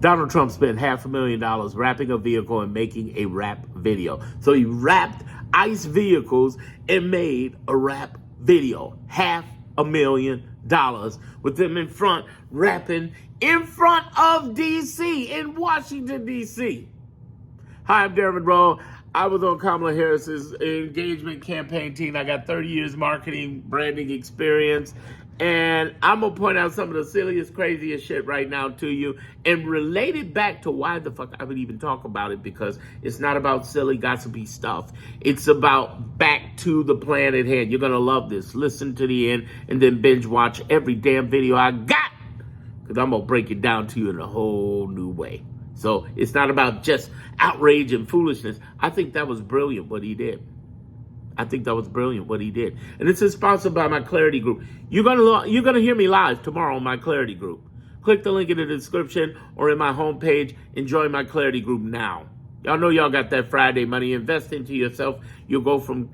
Donald Trump spent $500,000 wrapping a vehicle and making a rap video. So he wrapped ICE vehicles and made a rap video. $500,000 with them in front, rapping in front of D.C., in Washington, D.C. Hi, I'm Darren Monroe. I was on Kamala Harris's engagement campaign team. I got 30 years marketing, branding experience. And I'm going to point out some of the silliest, craziest shit right now to you and relate it back to why the fuck I would even talk about it, because it's not about silly, gossipy stuff. It's about back to the plan at hand. You're going to love this. Listen to the end and then binge watch every damn video I got, because I'm going to break it down to you in a whole new way. So it's not about just outrage and foolishness. I think that was brilliant what he did. And this is sponsored by my Clarity Group. You're gonna hear me live tomorrow on my Clarity Group. Click the link in the description or in my homepage. Enjoy my Clarity Group now. Y'all know y'all got that Friday money. Invest into yourself. You'll go from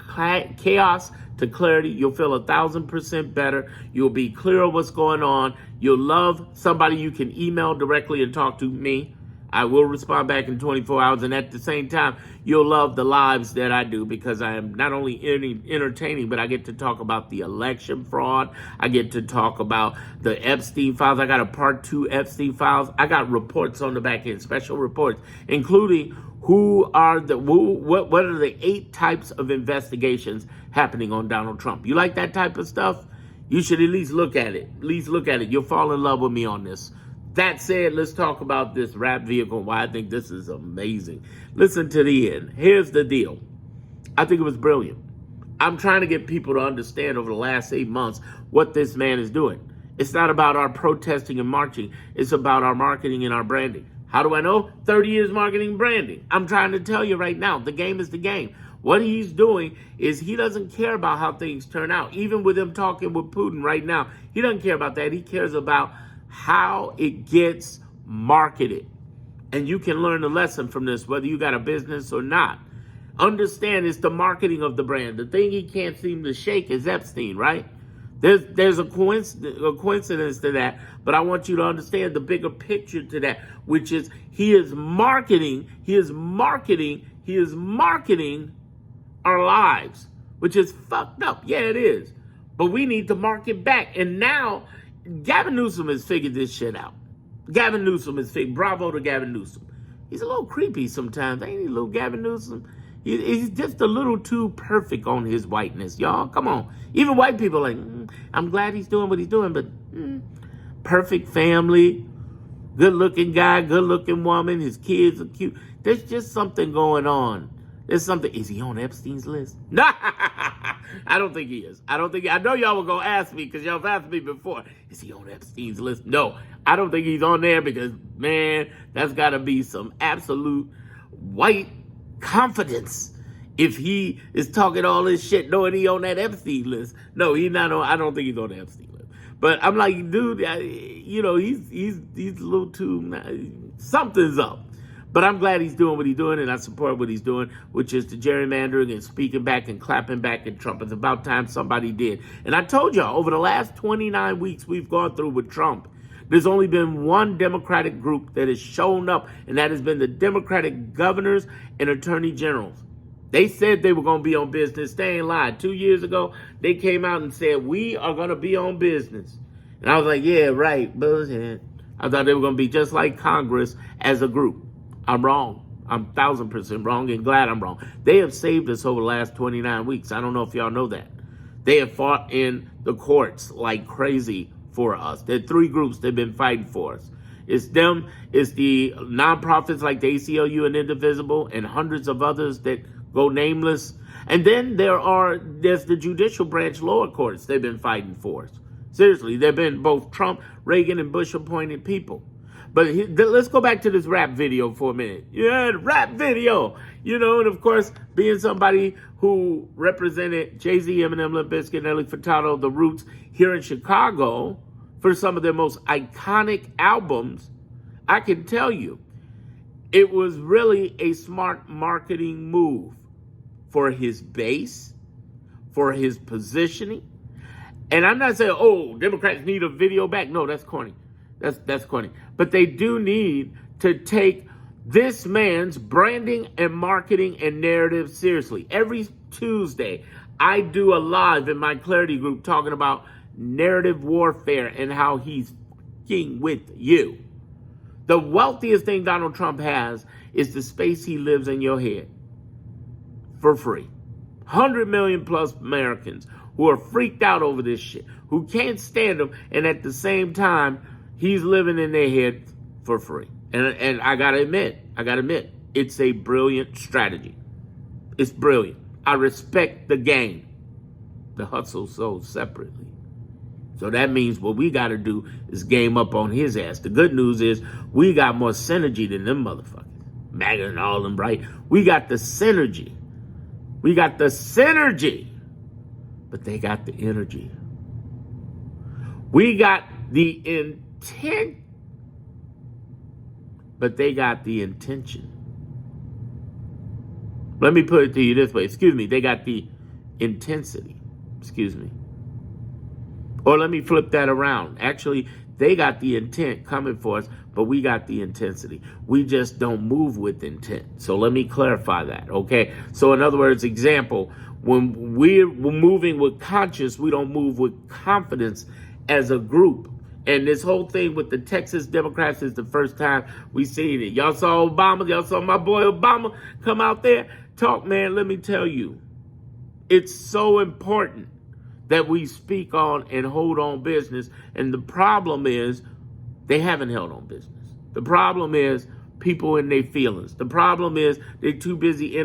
chaos to clarity. You'll feel 1,000% better. You'll be clear on what's going on. You'll love somebody you can email directly and talk to me. I will respond back in 24 hours, and at the same time, you'll love the lives that I do, because I am not only entertaining, but I get to talk about the election fraud. I get to talk about the Epstein files. I got a part 2 Epstein files. I got reports on the back end, special reports, including what are the 8 types of investigations happening on Donald Trump. You like that type of stuff? You should at least look at it. You'll fall in love with me on this. That said, let's talk about this rap vehicle and why I think this is amazing. Listen to the end. Here's the deal. I think it was brilliant. I'm trying to get people to understand over the last 8 months what this man is doing. It's not about our protesting and marching. It's about our marketing and our branding. How do I know? 30 years marketing and branding. I'm trying to tell you right now, the game is the game. What he's doing is he doesn't care about how things turn out. Even with him talking with Putin right now, he doesn't care about that. He cares about how it gets marketed. And you can learn a lesson from this, whether you got a business or not. Understand, it's the marketing of the brand. The thing he can't seem to shake is Epstein, right? There's a coincidence to that, but I want you to understand the bigger picture to that, which is he is marketing our lives, which is fucked up. Yeah, it is. But we need to market back. And now Gavin Newsom has figured this shit out. Bravo to Gavin Newsom. He's a little creepy sometimes, ain't he, little Gavin Newsom? He's just a little too perfect on his whiteness, y'all. Come on. Even white people are like, I'm glad he's doing what he's doing, but perfect family, good-looking guy, good-looking woman, his kids are cute. There's just something going on. Is he on Epstein's list? No, I don't think he is. I know y'all were going to ask me, because y'all have asked me before, is he on Epstein's list? No, I don't think he's on there, because, man, that's got to be some absolute white confidence if he is talking all this shit knowing he on that Epstein list. No, he's not on. I don't think he's on the Epstein list. But I'm like, dude, he's a little too, something's up. But I'm glad he's doing what he's doing, and I support what he's doing, which is the gerrymandering and speaking back and clapping back at Trump. It's about time somebody did. And I told y'all, over the last 29 weeks we've gone through with Trump, there's only been one Democratic group that has shown up, and that has been the Democratic governors and attorney generals. They said they were going to be on business. They ain't lied. 2 years ago, they came out and said, we are going to be on business. And I was like, yeah, right, bullshit. I thought they were going to be just like Congress as a group. I'm wrong. I'm 1,000% wrong, and glad I'm wrong. They have saved us over the last 29 weeks. I don't know if y'all know that. They have fought in the courts like crazy for us. There are 3 groups that have been fighting for us. It's them, it's the nonprofits like the ACLU and Indivisible, and hundreds of others that go nameless. And then there's the judicial branch, lower courts they've been fighting for us. Seriously, they've been both Trump, Reagan, and Bush appointed people. But let's go back to this rap video for a minute. Yeah, the rap video. And of course, being somebody who represented Jay-Z, Eminem, Limp Bizkit, Nelly Furtado, The Roots here in Chicago for some of their most iconic albums, I can tell you, it was really a smart marketing move for his base, for his positioning. And I'm not saying, Democrats need a video back. No, that's corny. That's corny. But they do need to take this man's branding and marketing and narrative seriously. Every Tuesday, I do a live in my Clarity group talking about narrative warfare and how he's fucking with you. The wealthiest thing Donald Trump has is the space he lives in your head for free. 100 million plus Americans who are freaked out over this shit, who can't stand him, and at the same time, he's living in their head for free. And I gotta admit, it's a brilliant strategy. It's brilliant. I respect the game. The hustle sold separately. So that means what we gotta do is game up on his ass. The good news is we got more synergy than them motherfuckers. MAGA and all them, right? We got the synergy. But they got the energy. We got the intent, but they got the intention. Let me put it to you this way. They got the intensity. Or let me flip that around. Actually, they got the intent coming for us, but we got the intensity. We just don't move with intent. So let me clarify that, okay? So in other words, example, when we're moving with conscience, we don't move with confidence as a group. And this whole thing with the Texas Democrats is the first time we seen it. Y'all saw Obama, y'all saw my boy Obama come out there, talk, man, let me tell you. It's so important that we speak on and hold on business. And the problem is they haven't held on business. The problem is people in their feelings. The problem is they're too busy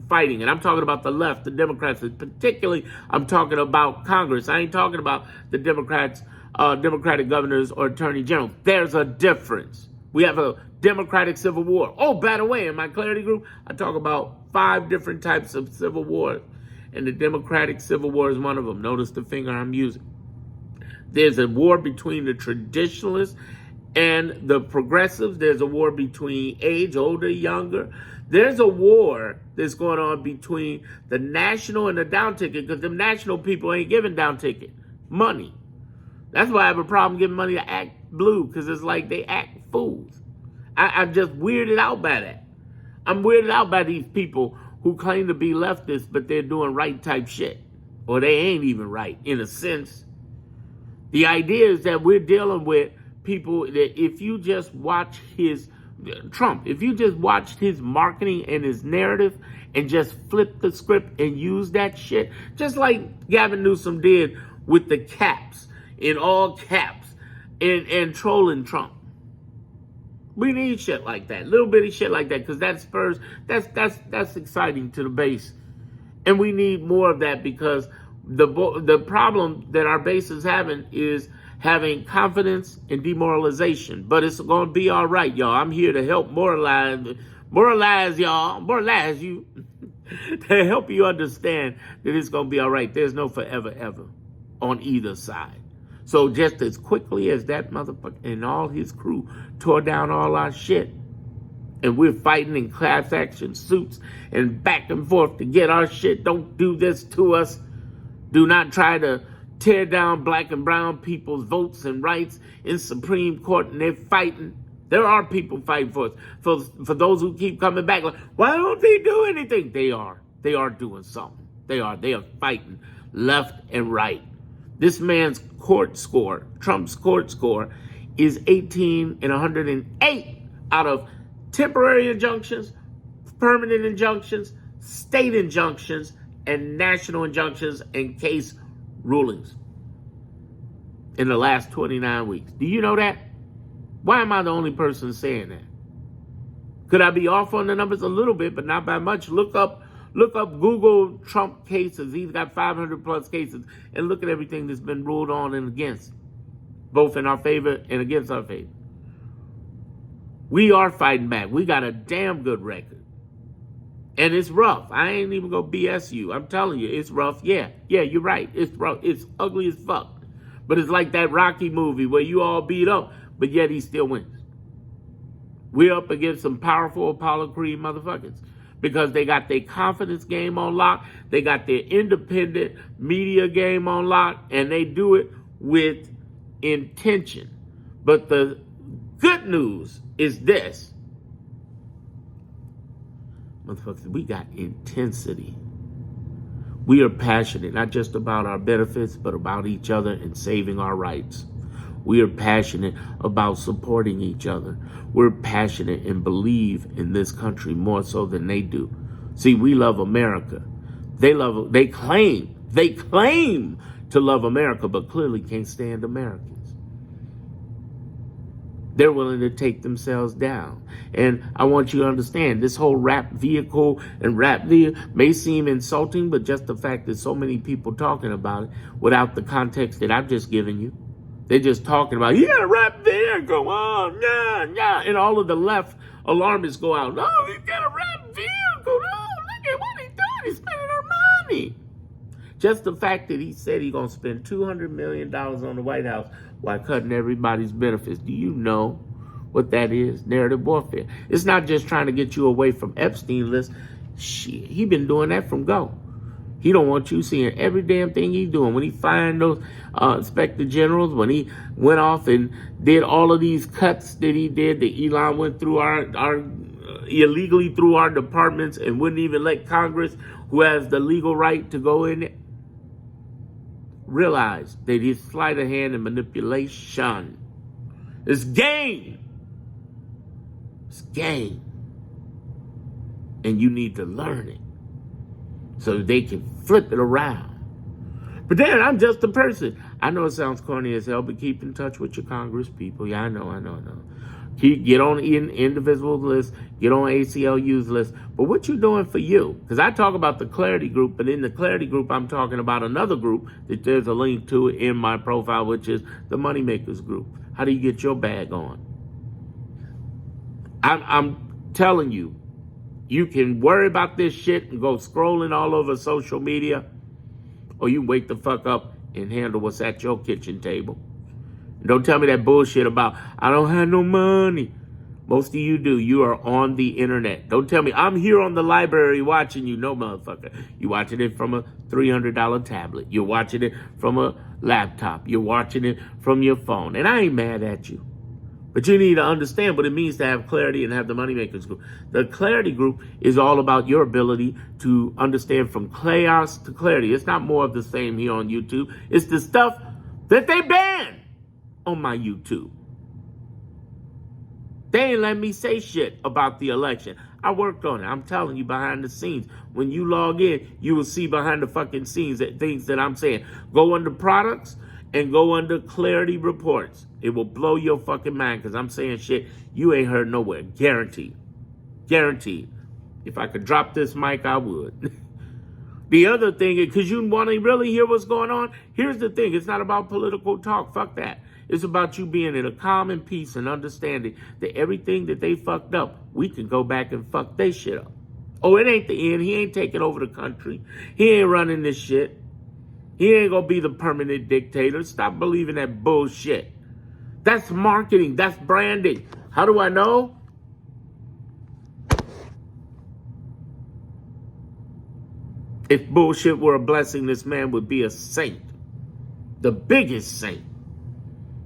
fighting. And I'm talking about the left, the Democrats, particularly I'm talking about Congress. I ain't talking about the Democrats, Democratic governors or attorney generals. There's a difference. We have a Democratic civil war. Oh, by the way, in my Clarity group, I talk about 5 different types of civil wars. And the Democratic Civil War is one of them. Notice the finger I'm using. There's a war between the traditionalists and the progressives. There's a war between age, older, younger. There's a war that's going on between the national and the down ticket, because the national people ain't giving down ticket money. That's why I have a problem giving money to Act Blue, because it's like they act fools. I'm just weirded out by that. I'm weirded out by these people who claim to be leftists, but they're doing right type shit. Or they ain't even right, in a sense. The idea is that we're dealing with people that if you just watch Trump, if you just watched his marketing and his narrative and just flip the script and use that shit, just like Gavin Newsom did with the caps, in all caps, and trolling Trump. We need shit like that, little bitty shit like that, because that spurs, that's exciting to the base. And we need more of that, because the problem that our base is having having confidence and demoralization. But it's going to be all right, y'all. I'm here to help moralize y'all, moralize you, to help you understand that it's going to be all right. There's no forever, ever on either side. So just as quickly as that motherfucker and all his crew tore down all our shit, and we're fighting in class action suits and back and forth to get our shit, don't do this to us. Do not try to tear down black and brown people's votes and rights in Supreme Court, and they're fighting. There are people fighting for us. For those who keep coming back, like, why don't they do anything? They are doing something. They are fighting left and right. This man's court score, Trump's court score, is 18 and 108 out of temporary injunctions, permanent injunctions, state injunctions, and national injunctions and case rulings in the last 29 weeks. Do you know that? Why am I the only person saying that? Could I be off on the numbers a little bit, but not by much? Look up Google Trump cases. He's got 500 plus cases, and look at everything that's been ruled on and against, both in our favor and against our favor. We are fighting back. We got a damn good record. And it's rough. I ain't even gonna BS you. I'm telling you, it's rough. Yeah, you're right. It's rough. It's ugly as fuck. But it's like that Rocky movie where you all beat up, but yet he still wins. We're up against some powerful Apollo Creed motherfuckers, because they got their confidence game on lock, they got their independent media game on lock, and they do it with intention. But the good news is this. Motherfuckers, we got intensity. We are passionate, not just about our benefits, but about each other and saving our rights. We are passionate about supporting each other. We're passionate and believe in this country more so than they do. See, we love America. They claim to love America, but clearly can't stand Americans. They're willing to take themselves down. And I want you to understand, this whole rap vehicle and rap vehicle may seem insulting, but just the fact that so many people talking about it without the context that I've just given you. They're just talking about, you got a rap vehicle, oh, yeah. And all of the left alarmists go out, no, you got a rap vehicle, no, look at what he's doing, he's spending our money. Just the fact that he said he's going to spend $200 million on the White House while cutting everybody's benefits. Do you know what that is? Narrative warfare. It's not just trying to get you away from Epstein list. Shit, he been doing that from go. He don't want you seeing every damn thing he's doing. When he fired those inspector generals, when he went off and did all of these cuts that he did, that Elon went through our illegally through our departments and wouldn't even let Congress, who has the legal right to go in it, realize that his sleight of hand and manipulation is game. It's game. And you need to learn it so that they can flip it around. But then I'm just a person. I know it sounds corny as hell, but keep in touch with your Congress people. Yeah, I know. Get on Indivisible list, get on ACLU's list. But what you doing for you? Because I talk about the Clarity Group, but in the Clarity Group, I'm talking about another group that there's a link to in my profile, which is the Moneymakers Group. How do you get your bag on? I'm telling you, you can worry about this shit and go scrolling all over social media, or you wake the fuck up and handle what's at your kitchen table. Don't tell me that bullshit about, I don't have no money. Most of you do. You are on the internet. Don't tell me, I'm here on the library watching you. No, motherfucker. You're watching it from a $300 tablet. You're watching it from a laptop. You're watching it from your phone. And I ain't mad at you. But you need to understand what it means to have clarity and have the Moneymakers Group. The Clarity Group is all about your ability to understand from chaos to clarity. It's not more of the same here on YouTube. It's the stuff that they banned on my YouTube. They ain't let me say shit about the election. I worked on it. I'm telling you, behind the scenes. When you log in, you will see behind the fucking scenes that things that I'm saying. Go under products and go under Clarity Reports. It will blow your fucking mind because I'm saying shit you ain't heard nowhere. Guaranteed. Guaranteed. If I could drop this mic, I would. The other thing, because you want to really hear what's going on, here's the thing. It's not about political talk. Fuck that. It's about you being in a calm and peace and understanding that everything that they fucked up, we can go back and fuck they shit up. Oh, it ain't the end. He ain't taking over the country. He ain't running this shit. He ain't gonna be the permanent dictator. Stop believing that bullshit. That's marketing. That's branding. How do I know? If bullshit were a blessing, this man would be a saint. The biggest saint.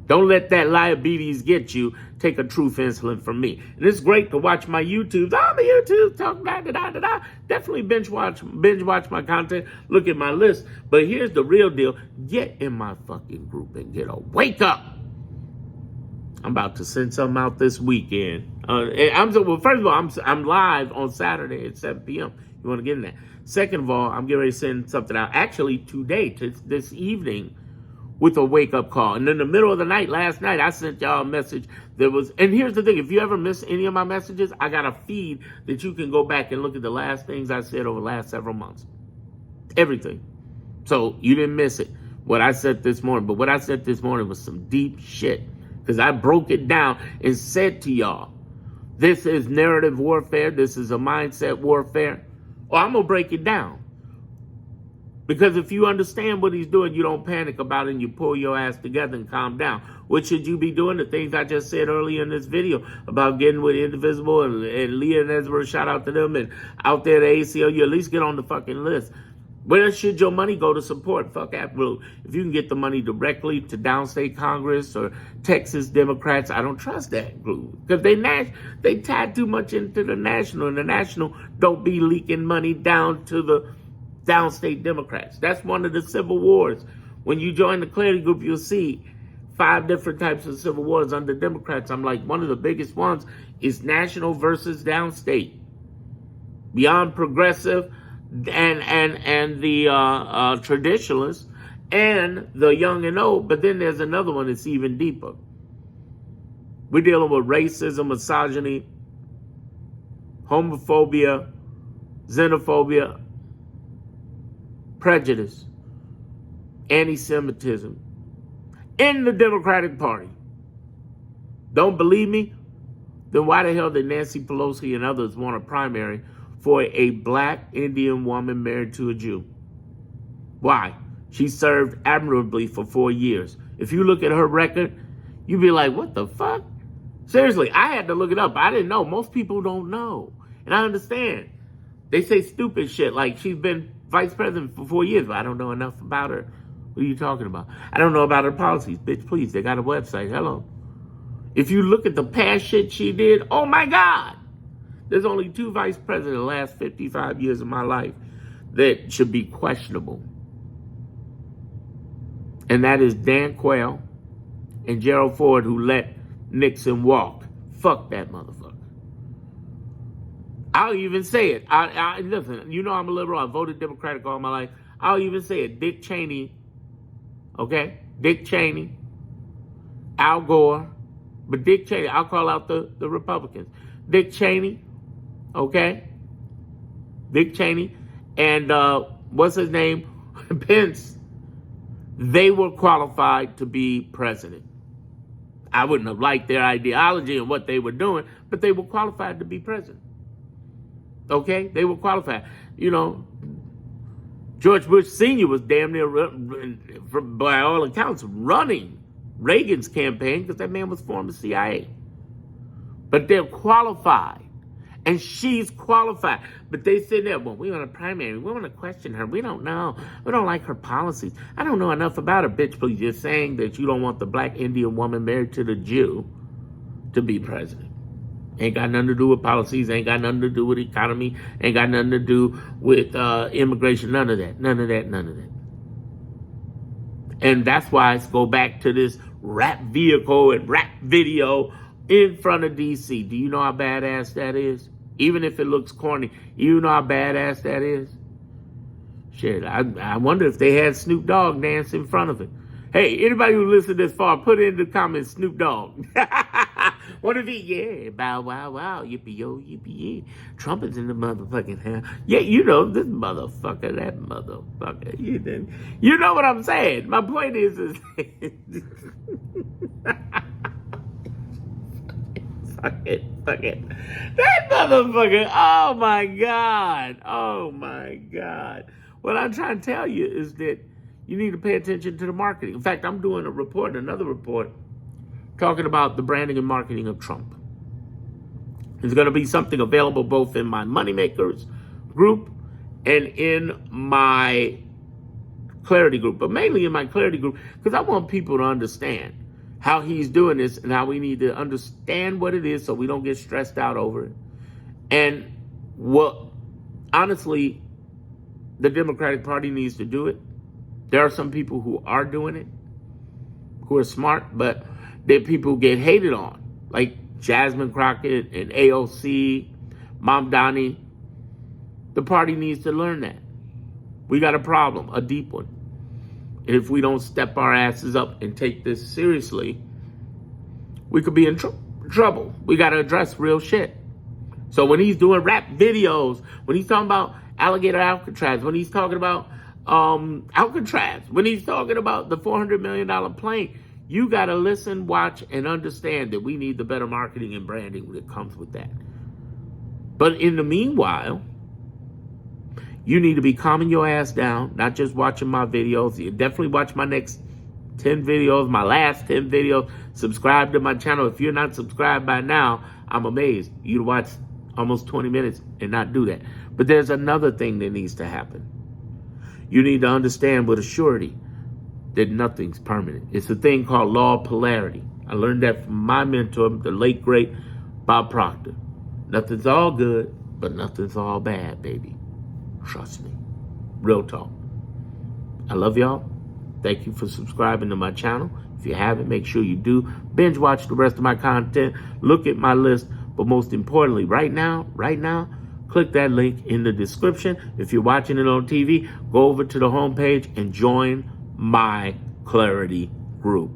Don't let that diabetes get you. Take a truth insulin from me. And it's great to watch my YouTubes. Oh, my YouTube talk da. Definitely binge watch my content. Look at my list. But here's the real deal. Get in my fucking group and get a wake up. I'm about to send something out this weekend. First of all, I'm live on Saturday at 7 p.m. You want to get in there. Second of all, I'm getting ready to send something out. Actually, today, this evening, with a wake-up call. And in the middle of the night, last night, I sent y'all a message that was, and here's the thing, if you ever miss any of my messages, I got a feed that you can go back and look at the last things I said over the last several months. Everything. So you didn't miss it, what I said this morning. But what I said this morning was some deep shit. Because I broke it down and said to y'all, this is narrative warfare. This is a mindset warfare. Or I'm going to break it down. Because if you understand what he's doing, you don't panic about it and you pull your ass together and calm down. What should you be doing? The things I just said earlier in this video about getting with Indivisible and Leah and Ezra, shout out to them, and out there at ACLU, at least get on the fucking list. Where should your money go to support? Fuck that rule. If you can get the money directly to downstate Congress or Texas Democrats, I don't trust that group because they tied too much into the national, and the national don't be leaking money down to the downstate Democrats. That's one of the civil wars. When you join the Clarity Group, you'll see 5 different types of civil wars under Democrats. I'm like, one of the biggest ones is national versus downstate. Beyond progressive and the traditionalists and the young and old. But then there's another one that's even deeper. We're dealing with racism, misogyny, homophobia, xenophobia, prejudice, anti-Semitism in the Democratic Party. Don't believe me? Then why the hell did Nancy Pelosi and others want a primary for a black Indian woman married to a Jew? Why? She served admirably for 4 years. If you look at her record, you'd be like, what the fuck? Seriously, I had to look it up. I didn't know. Most people don't know. And I understand. They say stupid shit like she's been vice president for 4 years, but I don't know enough about her. What are you talking about? I don't know about her policies. Bitch, please, they got a website. Hello. If you look at the past shit she did, oh my God. There's only 2 vice presidents in the last 55 years of my life that should be questionable. And that is Dan Quayle and Gerald Ford, who let Nixon walk. Fuck that motherfucker. I'll even say it. Listen, you know I'm a liberal. I voted Democratic all my life. I'll even say it. Dick Cheney, okay? Dick Cheney, Al Gore, but Dick Cheney, I'll call out the Republicans. Dick Cheney, okay? Dick Cheney and what's his name? Pence. They were qualified to be president. I wouldn't have liked their ideology and what they were doing, but they were qualified to be president. Okay? They were qualified. You know, George Bush Sr. was damn near, by all accounts, running Reagan's campaign because that man was former CIA. But they're qualified. And she's qualified. But they sit there, well, we want a primary. We want to question her. We don't know. We don't like her policies. I don't know enough about her, bitch. Please, you're saying that you don't want the black Indian woman married to the Jew to be president. Ain't got nothing to do with policies. Ain't got nothing to do with economy. Ain't got nothing to do with immigration. None of that. None of that. None of that. And that's why I go back to this rap vehicle and rap video in front of D.C. Do you know how badass that is? Even if it looks corny, you know how badass that is? Shit, I wonder if they had Snoop Dogg dance in front of it. Hey, anybody who listened this far, put in the comments Snoop Dogg. What if he, yeah, bow, wow, wow, yippee-yo, yippee-yee. Trumpets in the motherfucking hand. Yeah, you know, this motherfucker, that motherfucker. You know what I'm saying? My point is Fuck it. That motherfucker, oh my God. What I'm trying to tell you is that you need to pay attention to the marketing. In fact, I'm doing another report, talking about the branding and marketing of Trump. There's going to be something available both in my Moneymakers group and in my Clarity group, but mainly in my Clarity group, because I want people to understand how he's doing this and how we need to understand what it is so we don't get stressed out over it. And what, honestly, the Democratic Party needs to do it. There are some people who are doing it, who are smart, but there are people who get hated on, like Jasmine Crockett and AOC, Mamdani. The party needs to learn that. We got a problem, a deep one. And if we don't step our asses up and take this seriously, we could be in trouble. We got to address real shit. So when he's doing rap videos, when he's talking about alligator Alcatraz, when he's talking about Alcatraz, when he's talking about the $400 million plane, you got to listen, watch, and understand that we need the better marketing and branding that comes with that. But in the meanwhile, you need to be calming your ass down, not just watching my videos. You definitely watch my next 10 videos, my last 10 videos. Subscribe to my channel. If you're not subscribed by now, I'm amazed. You'd watch almost 20 minutes and not do that. But there's another thing that needs to happen. You need to understand with a surety that nothing's permanent. It's a thing called law of polarity. I learned that from my mentor, the late, great Bob Proctor. Nothing's all good, but nothing's all bad, baby. Trust me. Real talk. I love y'all. Thank you for subscribing to my channel. If you haven't, make sure you do. Binge watch the rest of my content. Look at my list. But most importantly, right now, click that link in the description. If you're watching it on TV, go over to the homepage and join my Clarity group.